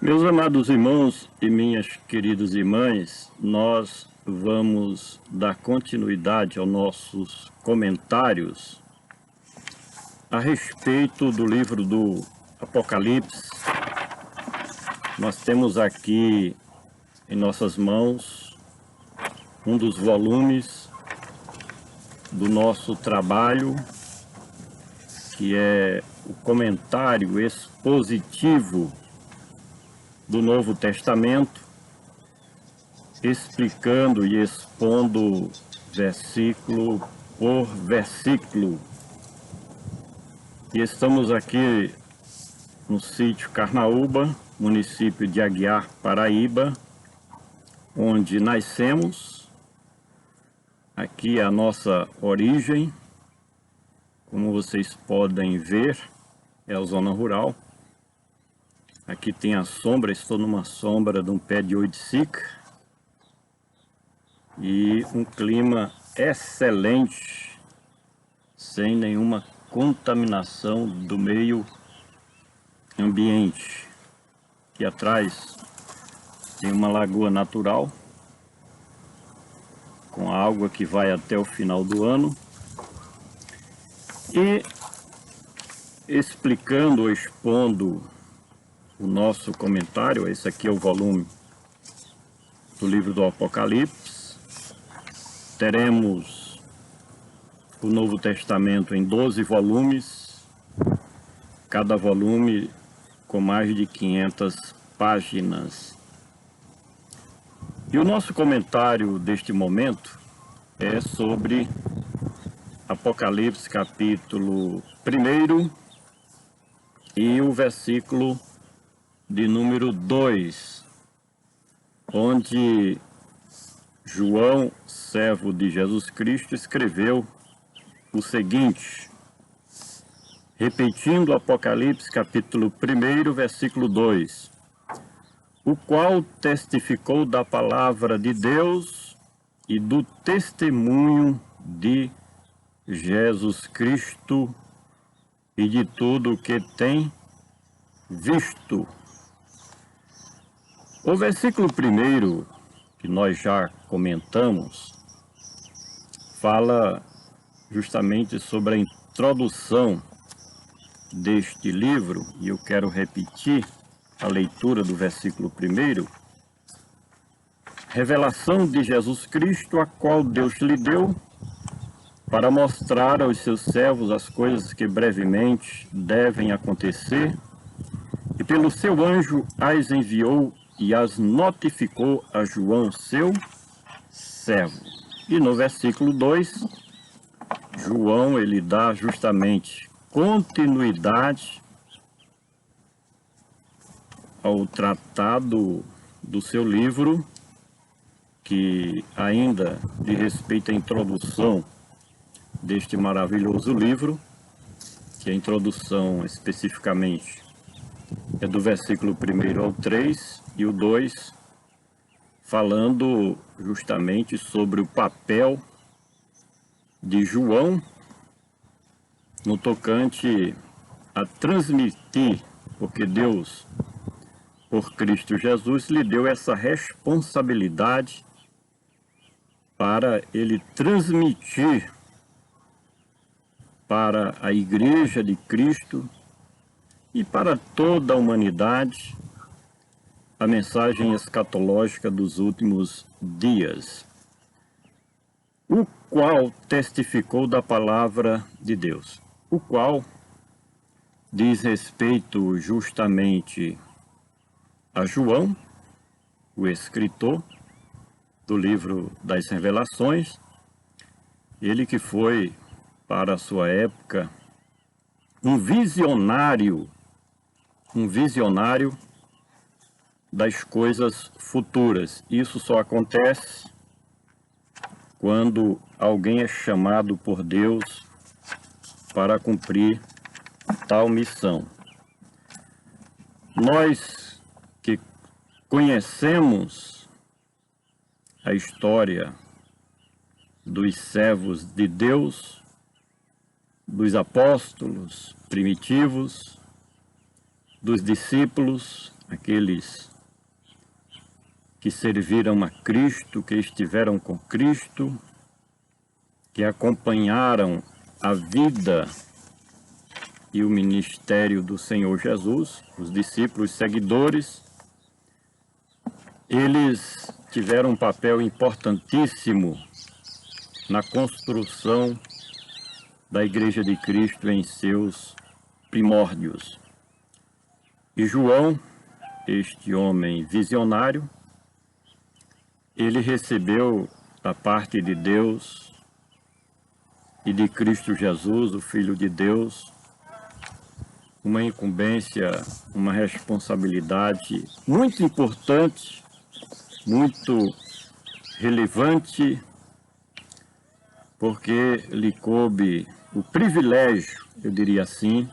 Meus amados irmãos e minhas queridas irmãs, nós vamos dar continuidade aos nossos comentários a respeito do livro do Apocalipse. Nós temos aqui em nossas mãos um dos volumes do nosso trabalho, que é o comentário expositivo do Novo Testamento, explicando e expondo versículo por versículo. E estamos aqui no sítio Carnaúba, município de Aguiar, Paraíba, onde nascemos. Aqui é a nossa origem, como vocês podem ver, é a zona rural. Aqui tem a sombra, estou numa sombra de um pé de oiticica e um clima excelente, sem nenhuma contaminação do meio ambiente. Aqui atrás tem uma lagoa natural, com água que vai até o final do ano. E explicando ou expondo o nosso comentário, esse aqui é o volume do livro do Apocalipse. Teremos o Novo Testamento em 12 volumes, cada volume com mais de 500 páginas. E o nosso comentário deste momento é sobre Apocalipse capítulo 1 e o versículo de número 2, onde João, servo de Jesus Cristo, escreveu o seguinte, repetindo Apocalipse capítulo 1, versículo 2, o qual testificou da palavra de Deus e do testemunho de Jesus Cristo e de tudo o que tem visto. O versículo 1, que nós já comentamos, fala justamente sobre a introdução deste livro, e eu quero repetir a leitura do versículo 1. Revelação de Jesus Cristo, a qual Deus lhe deu, para mostrar aos seus servos as coisas que brevemente devem acontecer, e pelo seu anjo as enviou e as notificou a João, seu servo. E no versículo 2, João ele dá justamente continuidade ao tratado do seu livro, que ainda diz respeito à introdução deste maravilhoso livro, que a introdução especificamente é do versículo 1 ao 3 e o 2, falando justamente sobre o papel de João no tocante a transmitir, porque Deus, por Cristo Jesus, lhe deu essa responsabilidade para ele transmitir para a Igreja de Cristo e para toda a humanidade a mensagem escatológica dos últimos dias, o qual testificou da palavra de Deus, o qual diz respeito justamente a João, o escritor do livro das Revelações, ele que foi, para a sua época, um visionário das coisas futuras. Isso só acontece quando alguém é chamado por Deus para cumprir tal missão. Nós que conhecemos a história dos servos de Deus, dos apóstolos primitivos, dos discípulos, aqueles que serviram a Cristo, que estiveram com Cristo, que acompanharam a vida e o ministério do Senhor Jesus, os discípulos seguidores. Eles tiveram um papel importantíssimo na construção da Igreja de Cristo em seus primórdios. E João, este homem visionário, ele recebeu da parte de Deus e de Cristo Jesus, o Filho de Deus, uma incumbência, uma responsabilidade muito importante, muito relevante, porque lhe coube o privilégio, eu diria assim,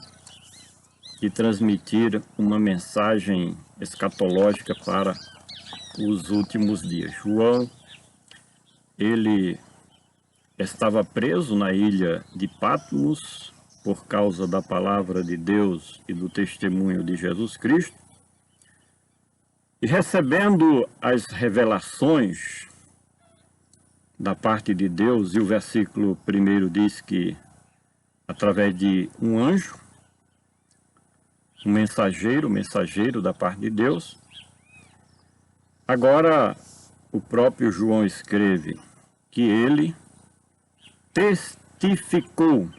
de transmitir uma mensagem escatológica para os últimos dias. João, ele estava preso na ilha de Patmos por causa da palavra de Deus e do testemunho de Jesus Cristo, e recebendo as revelações da parte de Deus, e o versículo 1 diz que através de um anjo, um mensageiro da parte de Deus. Agora, o próprio João escreve que ele testificou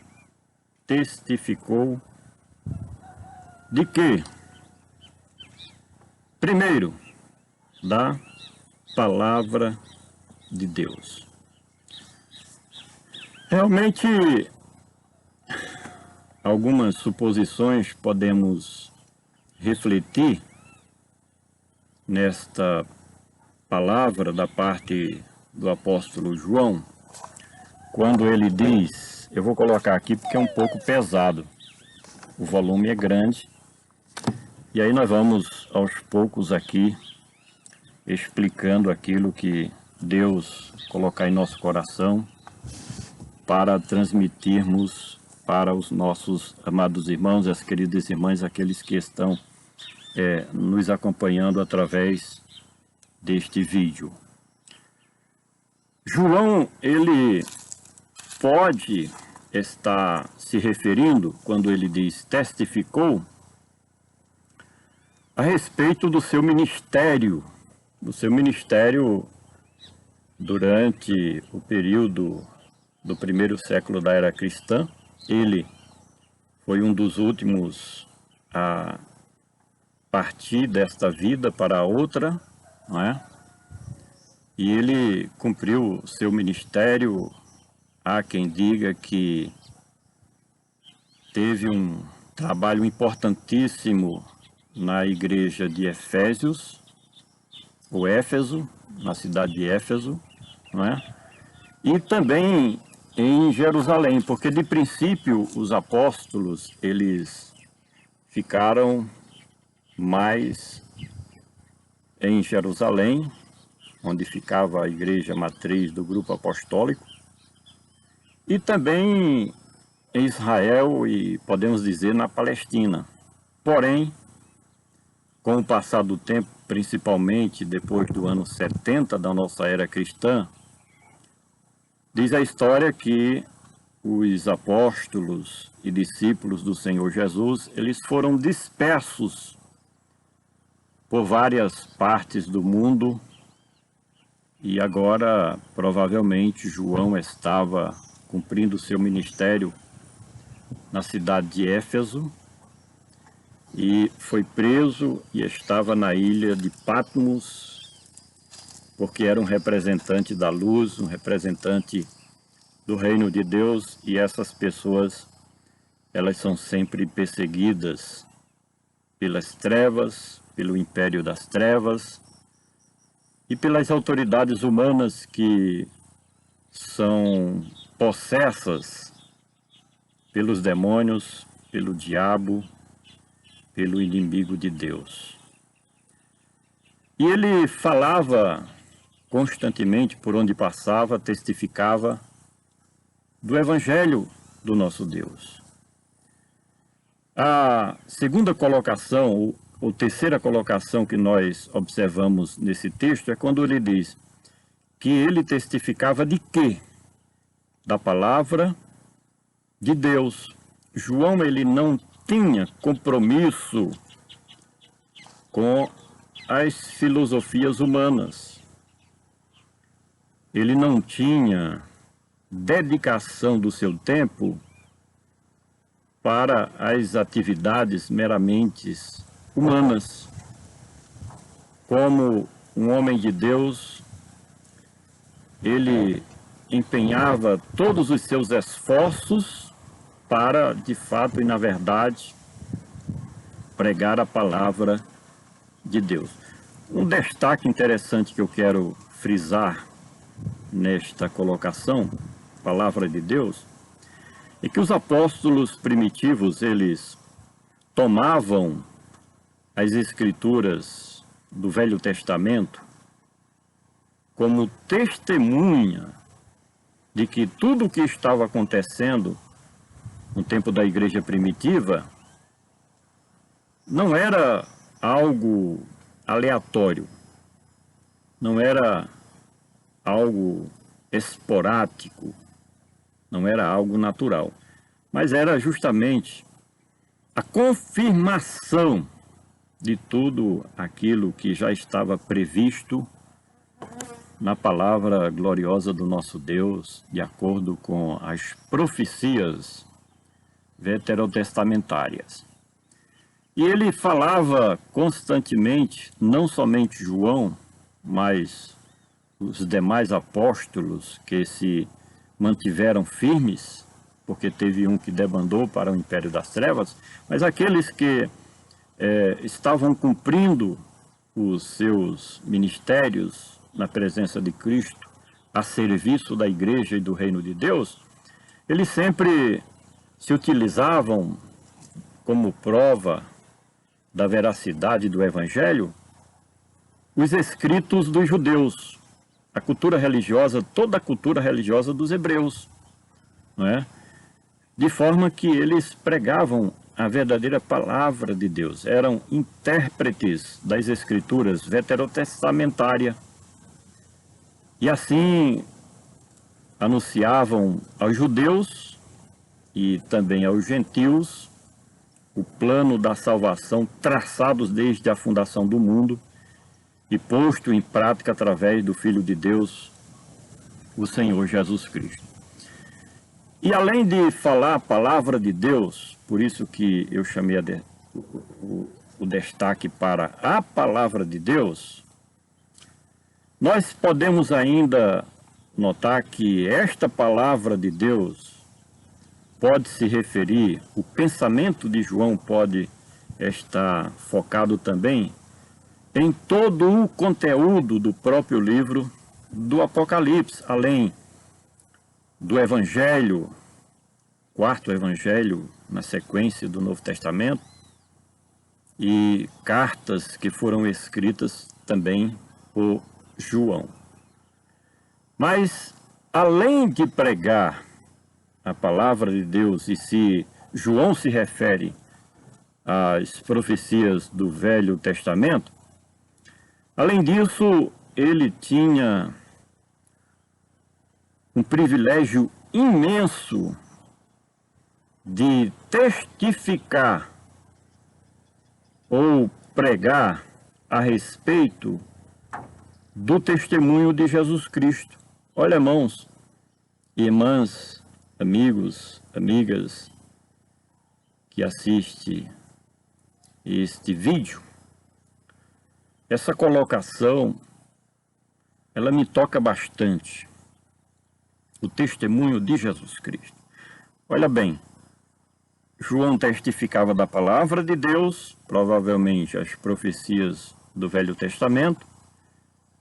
de quê? Primeiro, da palavra de Deus. Realmente, algumas suposições podemos refletir nesta palavra da parte do apóstolo João, quando ele diz, eu vou colocar aqui porque é um pouco pesado, o volume é grande, e aí nós vamos aos poucos aqui explicando aquilo que Deus colocar em nosso coração para transmitirmos para os nossos amados irmãos, as queridas irmãs, aqueles que estão nos acompanhando através deste vídeo. João, ele pode estar se referindo, quando ele diz testificou, a respeito do seu ministério durante o período do primeiro século da era cristã. Ele foi um dos últimos a partir desta vida para a outra, não é? E ele cumpriu o seu ministério. Há quem diga que teve um trabalho importantíssimo na igreja de Efésios, ou Éfeso, na cidade de Éfeso, não é? E também em Jerusalém, porque de princípio os apóstolos, eles ficaram mais em Jerusalém, onde ficava a igreja matriz do grupo apostólico, e também em Israel e, podemos dizer, na Palestina. Porém, com o passar do tempo, principalmente depois do ano 70 da nossa era cristã, diz a história que os apóstolos e discípulos do Senhor Jesus, eles foram dispersos por várias partes do mundo, e agora, provavelmente, João estava cumprindo seu ministério na cidade de Éfeso, e foi preso e estava na ilha de Patmos, porque era um representante da luz, um representante do reino de Deus, e essas pessoas, elas são sempre perseguidas pelas trevas, pelo império das trevas e pelas autoridades humanas que são possessas pelos demônios, pelo diabo, pelo inimigo de Deus. E ele falava constantemente, por onde passava, testificava do Evangelho do nosso Deus. A segunda colocação, ou terceira colocação que nós observamos nesse texto é quando ele diz que ele testificava de quê? Da palavra de Deus. João, ele não tinha compromisso com as filosofias humanas. Ele não tinha dedicação do seu tempo para as atividades meramente humanas. Como um homem de Deus, ele empenhava todos os seus esforços para, de fato e na verdade, pregar a palavra de Deus. Um destaque interessante que eu quero frisar nesta colocação, palavra de Deus, é que os apóstolos primitivos, eles tomavam as escrituras do Velho Testamento como testemunha de que tudo o que estava acontecendo no tempo da igreja primitiva não era algo aleatório, não era algo esporádico, não era algo natural, mas era justamente a confirmação de tudo aquilo que já estava previsto na palavra gloriosa do nosso Deus, de acordo com as profecias veterotestamentárias. E ele falava constantemente, não somente João, mas os demais apóstolos que se mantiveram firmes, porque teve um que debandou para o império das trevas, mas aqueles que estavam cumprindo os seus ministérios na presença de Cristo, a serviço da igreja e do reino de Deus, eles sempre se utilizavam como prova da veracidade do Evangelho os escritos dos judeus, a cultura religiosa, toda a cultura religiosa dos hebreus, não é? De forma que eles pregavam a verdadeira palavra de Deus, eram intérpretes das escrituras veterotestamentárias, e assim anunciavam aos judeus e também aos gentios o plano da salvação traçados desde a fundação do mundo e posto em prática através do Filho de Deus, o Senhor Jesus Cristo. E além de falar a palavra de Deus, por isso que eu chamei o destaque para a palavra de Deus, nós podemos ainda notar que esta palavra de Deus pode se referir, o pensamento de João pode estar focado também em todo o conteúdo do próprio livro do Apocalipse, além do Evangelho, quarto Evangelho na sequência do Novo Testamento, e cartas que foram escritas também por João. Mas, além de pregar a palavra de Deus, e se João se refere às profecias do Velho Testamento, além disso, ele tinha um privilégio imenso de testificar ou pregar a respeito do testemunho de Jesus Cristo. Olha, irmãos, irmãs, amigos, amigas que assistem este vídeo, essa colocação, ela me toca bastante. O testemunho de Jesus Cristo. Olha bem, João testificava da palavra de Deus, provavelmente as profecias do Velho Testamento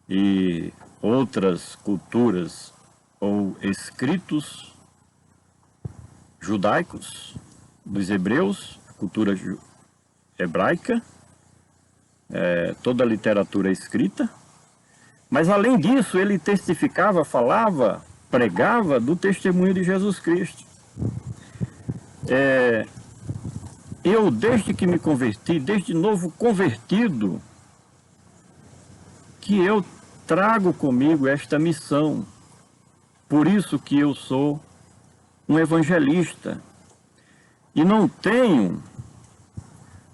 e outras culturas ou escritos judaicos dos hebreus, cultura hebraica, toda a literatura escrita. Mas além disso, ele testificava, falava, pregava do testemunho de Jesus Cristo. eu, desde que me converti, desde novo convertido, que eu trago comigo esta missão. Por isso que eu sou um evangelista. E não tenho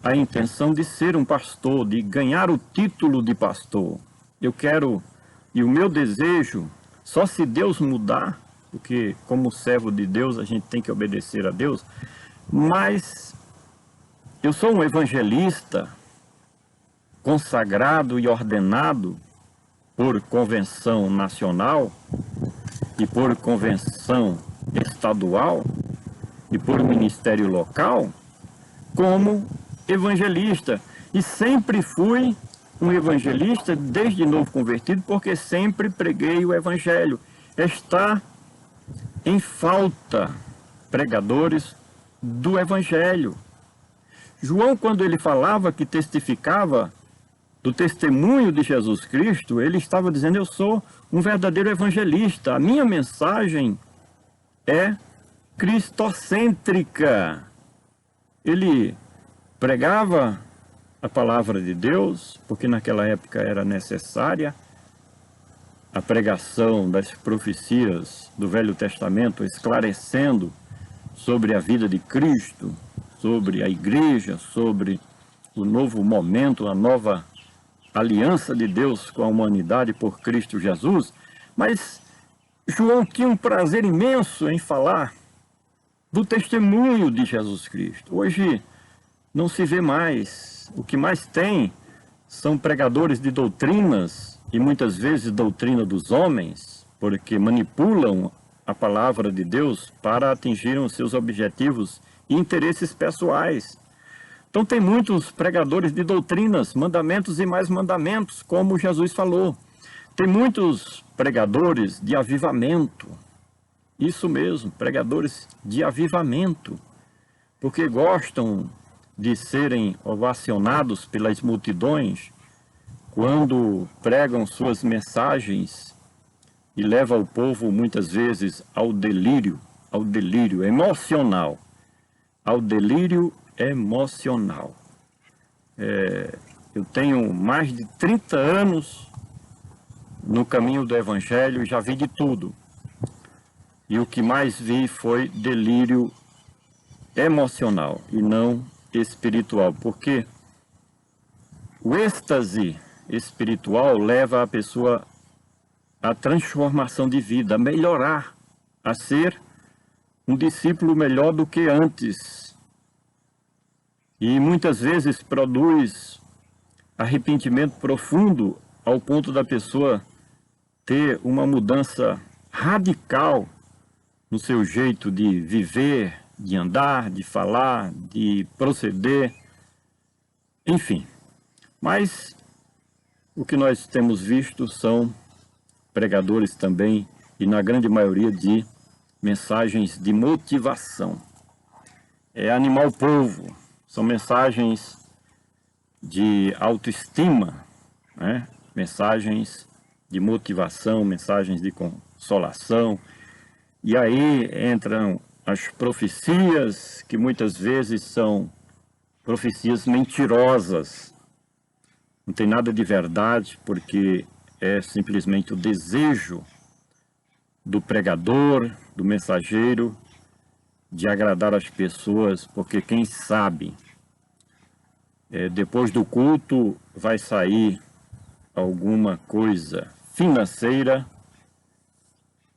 a intenção de ser um pastor, de ganhar o título de pastor. Eu quero, e o meu desejo, só se Deus mudar, porque como servo de Deus a gente tem que obedecer a Deus, mas eu sou um evangelista consagrado e ordenado por convenção nacional e por convenção estadual e por ministério local como evangelista. E sempre fui um evangelista desde novo convertido, porque sempre preguei o evangelho. Está em falta pregadores do evangelho. João, quando ele falava que testificava do testemunho de Jesus Cristo, ele estava dizendo: eu sou um verdadeiro evangelista. A minha mensagem é cristocêntrica. Ele pregava a palavra de Deus, porque naquela época era necessária a pregação das profecias do Velho Testamento, esclarecendo sobre a vida de Cristo, sobre a igreja, sobre o novo momento, a nova aliança de Deus com a humanidade por Cristo Jesus. Mas João tinha um prazer imenso em falar do testemunho de Jesus Cristo. Hoje não se vê mais. O que mais tem são pregadores de doutrinas, e muitas vezes doutrina dos homens, porque manipulam a palavra de Deus para atingir os seus objetivos e interesses pessoais. Então tem muitos pregadores de doutrinas, mandamentos e mais mandamentos, como Jesus falou. Tem muitos pregadores de avivamento. Isso mesmo, pregadores de avivamento, porque gostam de serem ovacionados pelas multidões quando pregam suas mensagens e levam o povo muitas vezes ao delírio emocional, ao delírio emocional. Eu tenho mais de 30 anos no caminho do Evangelho e já vi de tudo. E o que mais vi foi delírio emocional e não espiritual, porque o êxtase espiritual leva a pessoa à transformação de vida, a melhorar, a ser um discípulo melhor do que antes. E muitas vezes produz arrependimento profundo ao ponto da pessoa ter uma mudança radical no seu jeito de viver, de andar, de falar, de proceder, enfim. Mas o que nós temos visto são pregadores também, e na grande maioria de mensagens de motivação. É animar o povo, são mensagens de autoestima, né? Mensagens de motivação, mensagens de consolação. E aí entram as profecias, que muitas vezes são profecias mentirosas. Não tem nada de verdade, porque é simplesmente o desejo do pregador, do mensageiro, de agradar as pessoas, porque quem sabe, depois do culto vai sair alguma coisa financeira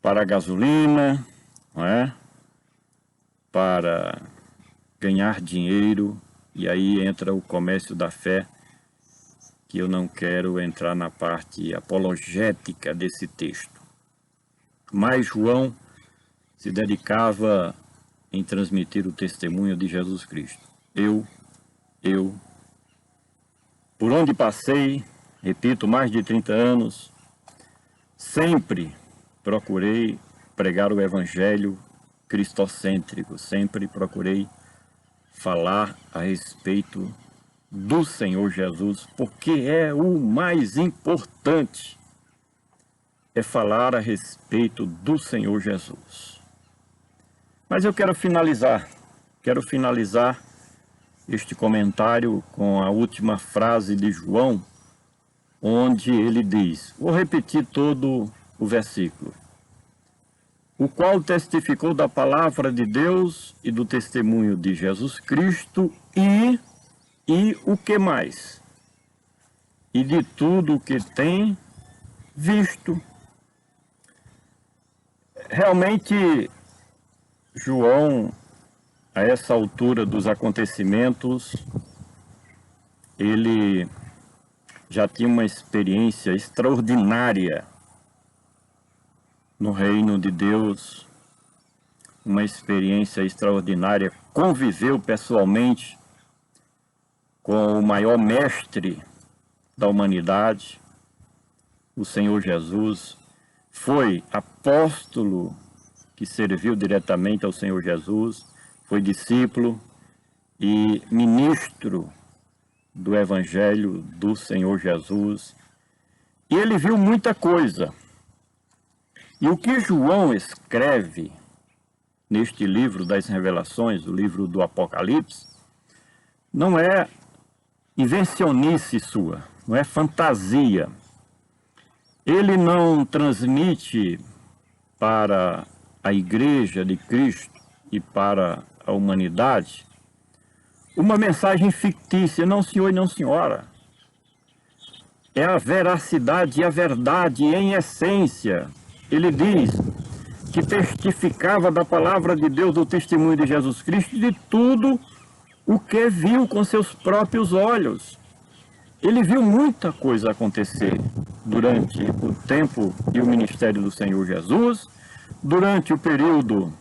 para a gasolina, não é? Para ganhar dinheiro, e aí entra o comércio da fé, que eu não quero entrar na parte apologética desse texto. Mas João se dedicava em transmitir o testemunho de Jesus Cristo. Eu, por onde passei, repito, mais de 30 anos, sempre procurei pregar o evangelho cristocêntrico, sempre procurei falar a respeito do Senhor Jesus, porque é o mais importante, é falar a respeito do Senhor Jesus. Mas eu quero finalizar este comentário com a última frase de João, onde ele diz, vou repetir todo o versículo, o qual testificou da palavra de Deus e do testemunho de Jesus Cristo e o que mais? E de tudo o que tem visto. Realmente, João, a essa altura dos acontecimentos, ele já tinha uma experiência extraordinária no reino de Deus, uma experiência extraordinária, conviveu pessoalmente com o maior mestre da humanidade, o Senhor Jesus, foi apóstolo que serviu diretamente ao Senhor Jesus, foi discípulo e ministro do Evangelho do Senhor Jesus. E ele viu muita coisa. E o que João escreve neste livro das Revelações, o livro do Apocalipse, não é invencionice sua, não é fantasia. Ele não transmite para a Igreja de Cristo e para a humanidade uma mensagem fictícia, não senhor e não senhora. É a veracidade e a verdade em essência. Ele diz que testificava da palavra de Deus, do testemunho de Jesus Cristo, de tudo o que viu com seus próprios olhos. Ele viu muita coisa acontecer durante o tempo e o ministério do Senhor Jesus, durante o período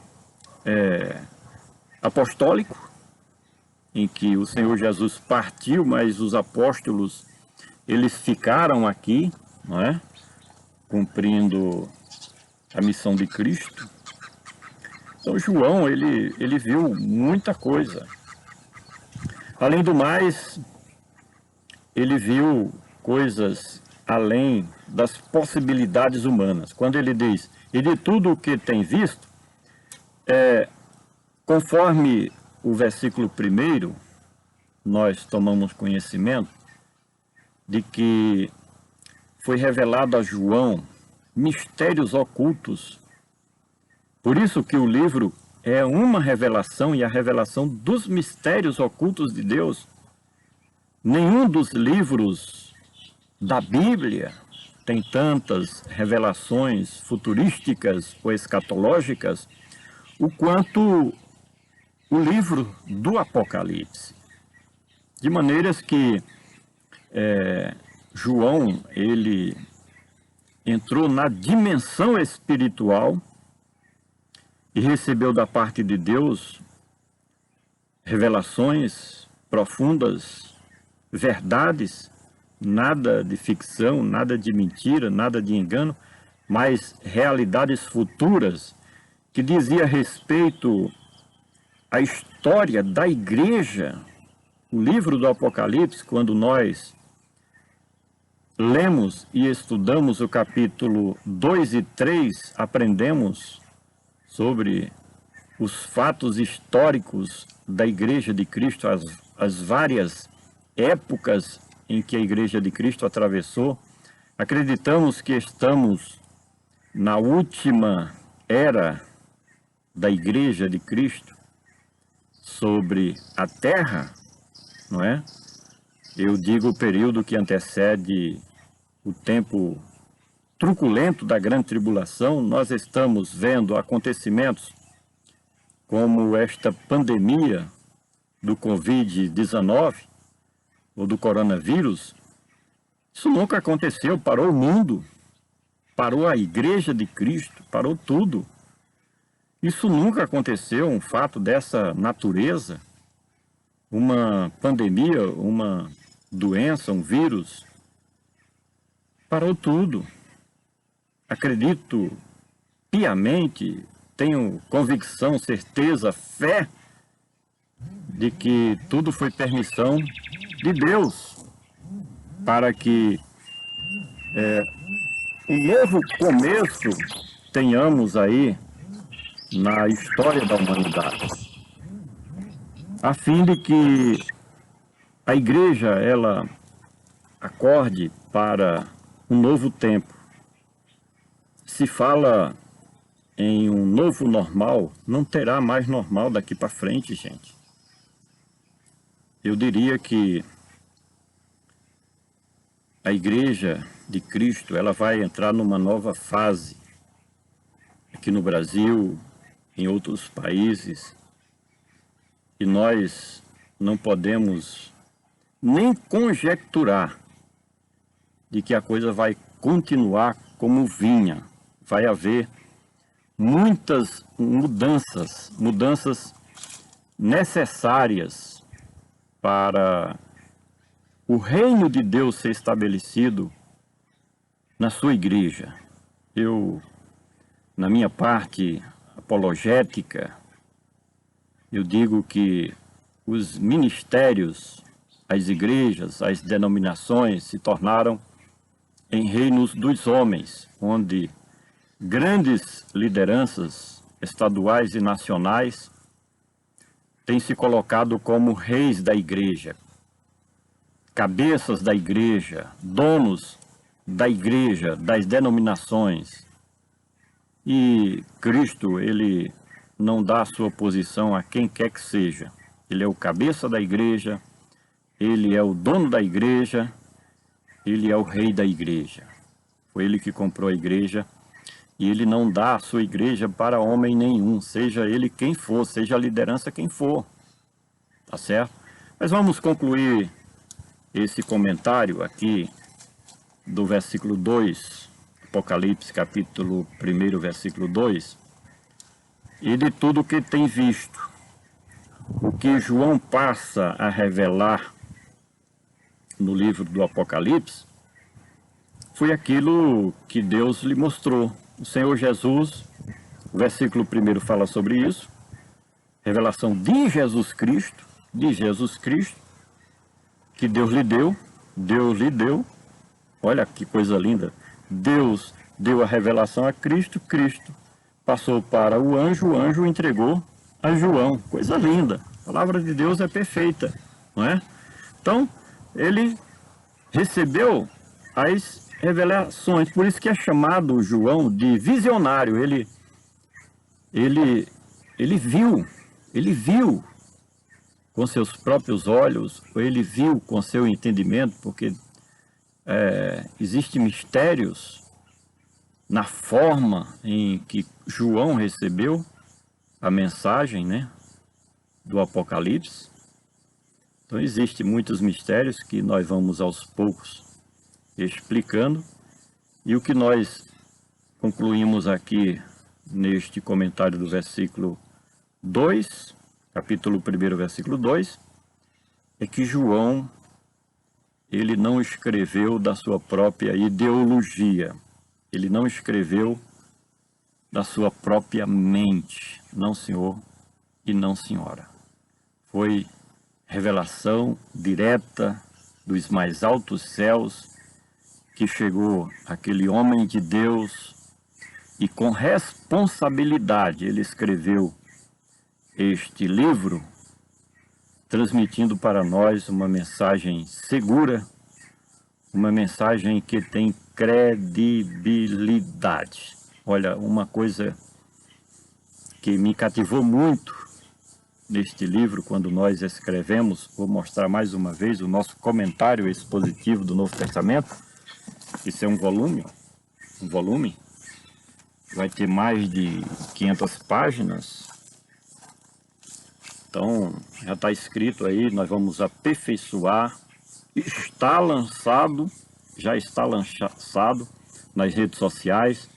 apostólico, em que o Senhor Jesus partiu, mas os apóstolos, eles ficaram aqui, não é? Cumprindo a missão de Cristo. Então João, ele viu muita coisa. Além do mais, ele viu coisas além das possibilidades humanas. Quando ele diz, e de tudo o que tem visto, conforme o versículo 1, nós tomamos conhecimento de que foi revelado a João mistérios ocultos. Por isso que o livro é uma revelação e a revelação dos mistérios ocultos de Deus. Nenhum dos livros da Bíblia tem tantas revelações futurísticas ou escatológicas o quanto o livro do Apocalipse. De maneiras que João, ele entrou na dimensão espiritual e recebeu da parte de Deus revelações profundas, verdades, nada de ficção, nada de mentira, nada de engano, mas realidades futuras que dizia respeito à história da igreja. O livro do Apocalipse, quando nós lemos e estudamos o capítulo 2 e 3, aprendemos sobre os fatos históricos da Igreja de Cristo, as várias épocas em que a Igreja de Cristo atravessou. Acreditamos que estamos na última era da Igreja de Cristo sobre a terra, não é? Eu digo o período que antecede o tempo truculento da grande tribulação. Nós estamos vendo acontecimentos como esta pandemia do Covid-19 ou do coronavírus. Isso nunca aconteceu, parou o mundo, parou a Igreja de Cristo, parou tudo. Isso nunca aconteceu, um fato dessa natureza, uma pandemia, uma doença, um vírus, parou tudo. Acredito piamente, tenho convicção, certeza, fé de que tudo foi permissão de Deus para que um novo começo tenhamos aí na história da humanidade, a fim de que a igreja, ela acorde para um novo tempo. Se fala em um novo normal, não terá mais normal daqui para frente, gente. Eu diria que a igreja de Cristo, ela vai entrar numa nova fase aqui no Brasil, em outros países, e nós não podemos nem conjecturar de que a coisa vai continuar como vinha. Vai haver muitas mudanças necessárias para o reino de Deus ser estabelecido na sua igreja. Eu, na minha parte apologética, eu digo que os ministérios, as igrejas, as denominações se tornaram em reinos dos homens, onde grandes lideranças estaduais e nacionais têm se colocado como reis da igreja, cabeças da igreja, donos da igreja, das denominações. E Cristo, ele não dá a sua posição a quem quer que seja. Ele é o cabeça da igreja, ele é o dono da igreja, ele é o rei da igreja. Foi ele que comprou a igreja e ele não dá a sua igreja para homem nenhum, seja ele quem for, seja a liderança quem for. Tá certo? Mas vamos concluir esse comentário aqui do versículo 2, Apocalipse capítulo 1, versículo 2, e de tudo o que tem visto. O que João passa a revelar no livro do Apocalipse foi aquilo que Deus lhe mostrou. O Senhor Jesus, o versículo 1 fala sobre isso, revelação de Jesus Cristo, que Deus lhe deu, olha que coisa linda, Deus deu a revelação a Cristo, Cristo passou para o anjo entregou a João, coisa linda, a palavra de Deus é perfeita, não é? Então, ele recebeu as revelações, por isso que é chamado João de visionário, ele viu com seus próprios olhos, ou ele viu com seu entendimento, porque existem mistérios na forma em que João recebeu a mensagem, né, do Apocalipse. Então existem muitos mistérios que nós vamos aos poucos explicando, e o que nós concluímos aqui neste comentário do versículo 2, capítulo 1, versículo 2, é que João, ele não escreveu da sua própria ideologia, ele não escreveu da sua própria mente, não senhor e não senhora. Foi revelação direta dos mais altos céus que chegou aquele homem de Deus e com responsabilidade ele escreveu este livro, transmitindo para nós uma mensagem segura, uma mensagem que tem credibilidade. Olha, uma coisa que me cativou muito neste livro, quando nós escrevemos, vou mostrar mais uma vez o nosso comentário expositivo do Novo Testamento. Isso é um volume, vai ter mais de 500 páginas. Então, já está escrito aí, nós vamos aperfeiçoar, já está lançado nas redes sociais,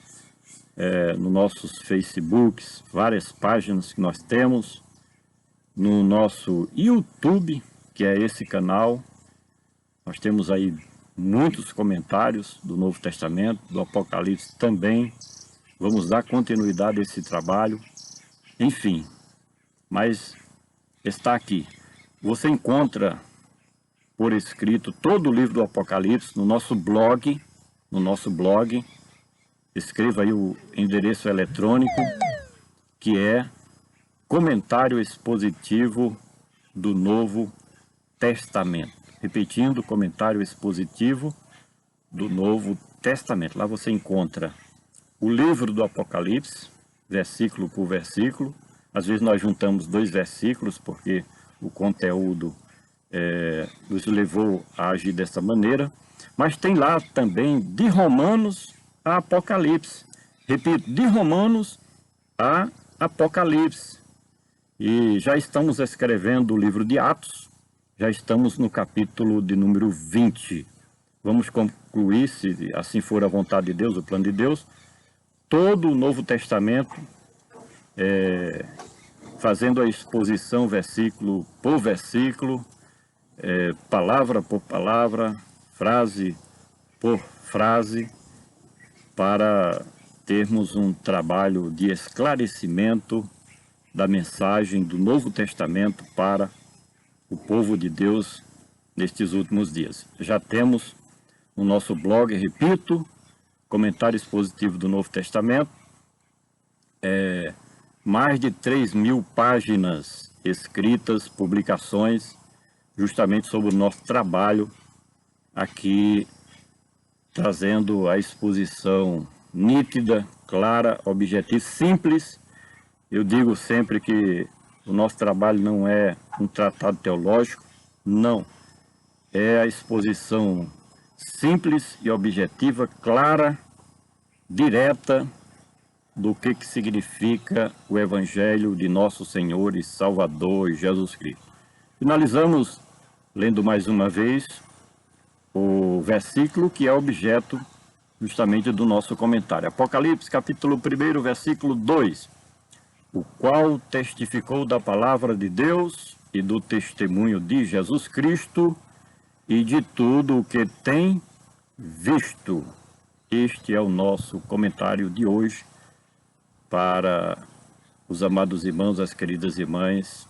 no nossos Facebooks, várias páginas que nós temos, no nosso YouTube, que é esse canal, nós temos aí muitos comentários do Novo Testamento, do Apocalipse também, vamos dar continuidade a esse trabalho, enfim, mas está aqui. Você encontra por escrito todo o livro do Apocalipse no nosso blog, escreva aí o endereço eletrônico, que é comentário expositivo do Novo Testamento. Repetindo, comentário expositivo do Novo Testamento. Lá você encontra o livro do Apocalipse, versículo por versículo. Às vezes nós juntamos 2 versículos, porque o conteúdo nos levou a agir dessa maneira. Mas tem lá também de Romanos a Apocalipse. Repito, de Romanos a Apocalipse. E já estamos escrevendo o livro de Atos, já estamos no capítulo de número 20. Vamos concluir, se assim for a vontade de Deus, o plano de Deus, todo o Novo Testamento, fazendo a exposição versículo por versículo, palavra por palavra, frase por frase, para termos um trabalho de esclarecimento da mensagem do Novo Testamento para o povo de Deus nestes últimos dias. Já temos no nosso blog, repito, comentário expositivo do Novo Testamento, mais de 3.000 páginas escritas, publicações, justamente sobre o nosso trabalho aqui, trazendo a exposição nítida, clara, objetiva, simples. Eu digo sempre que o nosso trabalho não é um tratado teológico, não. É a exposição simples e objetiva, clara, direta, do que significa o Evangelho de nosso Senhor e Salvador Jesus Cristo. Finalizamos lendo mais uma vez o versículo que é objeto justamente do nosso comentário. Apocalipse, capítulo 1, versículo 2. O qual testificou da palavra de Deus e do testemunho de Jesus Cristo e de tudo o que tem visto. Este é o nosso comentário de hoje para os amados irmãos, as queridas irmãs,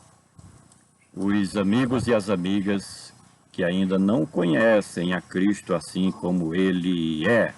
os amigos e as amigas que ainda não conhecem a Cristo assim como Ele é.